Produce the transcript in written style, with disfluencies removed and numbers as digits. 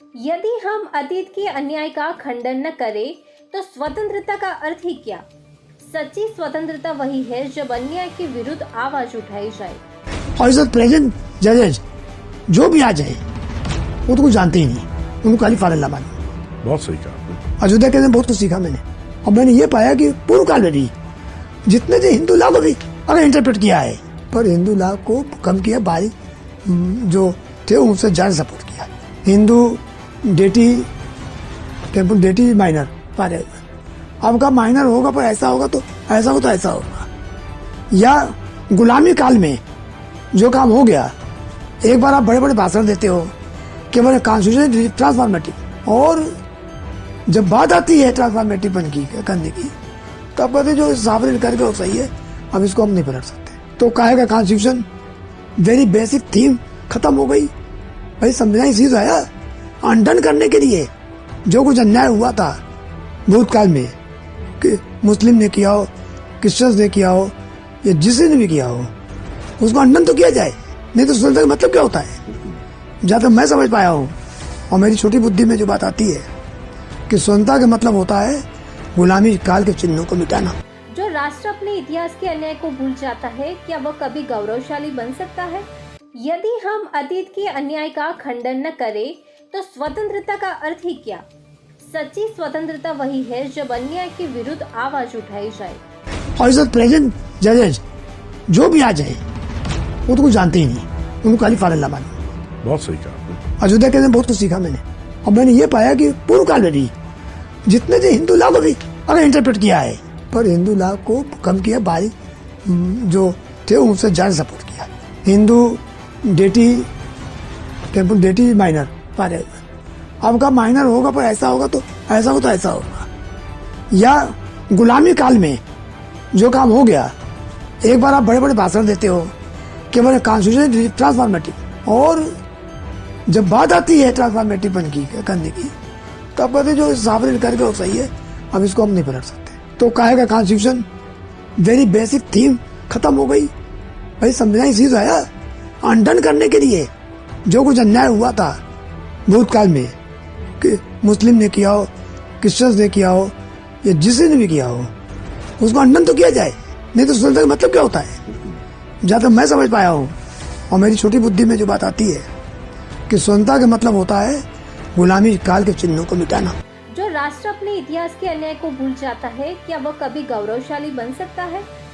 यदि हम अतीत के अन्याय का खंडन न करें तो स्वतंत्रता का अर्थ ही क्या? सच्ची स्वतंत्रता वही है जब अन्याय के विरुद्ध आवाज उठाई जाए। और इस प्रेजेंट जजेज जो भी आ जाए वो तो कुछ जानते ही नहीं, उनको खाली फारल्ला मानो। बहुत सही कहा आपने। अयोध्या के अंदर बहुत कुछ सीखा मैंने, और मैंने ये पाया कि पूर्व काल में भी जितने जो हिंदू लॉ को भी अगर इंटरप्रेट किया है, पर हिंदू लॉ को कम किया भाई जो थे उनसे ज्यादा सपोर्ट किया। Hindu deity temple deity minor पारे अब का माइनर होगा, पर ऐसा होगा तो ऐसा हो तो ऐसा होगा। या गुलामी काल में जो काम हो गया, एक बार आप बड़े बड़े भाषण देते हो कि हमारे कॉन्स्टिट्यूशन ट्रांसफॉर्मेटिव, और जब बात आती है ट्रांसफॉर्मेटिव करने की तब कहते जो सावरिन करके वो सही है, अब इसको हम नहीं पलट सकते। तो काहे का कॉन्स्टिट्यूशन वेरी बेसिक थीम खत्म हो गई। भाई संविधान इसी से आया अनडन करने के लिए जो कुछ अन्याय हुआ था भूतकाल में, कि मुस्लिम ने किया हो, क्रिश्चियंस ने किया हो, या जिसने ने भी किया हो, उसको अनडन तो किया जाए। नहीं तो स्वतंत्रता का मतलब क्या होता है? जहाँ तक मैं समझ पाया हूँ और मेरी छोटी बुद्धि में जो बात आती है कि स्वतंत्रता का मतलब होता है गुलामी काल के चिन्हों को मिटाना। जो राष्ट्र अपने इतिहास के अन्याय को भूल जाता है, क्या वह कभी गौरवशाली बन सकता है? यदि हम अतीत के अन्याय का खंडन न करें तो स्वतंत्रता का अर्थ ही क्या? सच्ची स्वतंत्रता वही है जब अन्याय के विरुद्ध आवाज उठाई जाए। और इस प्रेजेंट जजेज जो भी आ जाए वो तो कुछ जानते ही नहीं, उनको खाली फारल्ला मानो। बहुत सही कहा आपने। अयोध्या के अंदर बहुत कुछ सीखा मैंने, और मैंने ये पाया कि पूर्व काल में भी जितने जो हिंदू लॉ को भी अगर इंटरप्रेट किया है, पर हिंदू लॉ को कम किया भाई जो थे उनसे ज्यादा सपोर्ट किया। Hindu deity temple deity minor पारे अब का माइनर होगा, पर ऐसा होगा तो ऐसा हो तो ऐसा होगा। या गुलामी काल में जो काम हो गया, एक बार आप बड़े बड़े भाषण देते हो कि हमारे कॉन्स्टिट्यूशन ट्रांसफॉर्मेटिव, और जब बात आती है ट्रांसफॉर्मेटिव करने की तब कहते जो सावरिन करके वो सही है, अब इसको हम नहीं पलट सकते। तो काहे का कॉन्स्टिट्यूशन वेरी बेसिक थीम खत्म हो गई। भाई संविधान इसी से आया अनडन करने के लिए जो कुछ अन्याय हुआ था भूतकाल में, कि मुस्लिम ने किया हो, क्रिश्चियंस ने किया हो, या जिसने ने भी किया हो, उसको अनडन तो किया जाए। नहीं तो स्वतंत्रता का मतलब क्या होता है? जहाँ तक मैं समझ पाया हूँ और मेरी छोटी बुद्धि में जो बात आती है कि स्वतंत्रता का मतलब होता है गुलामी काल के चिन्हों को मिटाना। जो राष्ट्र अपने इतिहास के अन्याय को भूल जाता है, क्या वह कभी गौरवशाली बन सकता है?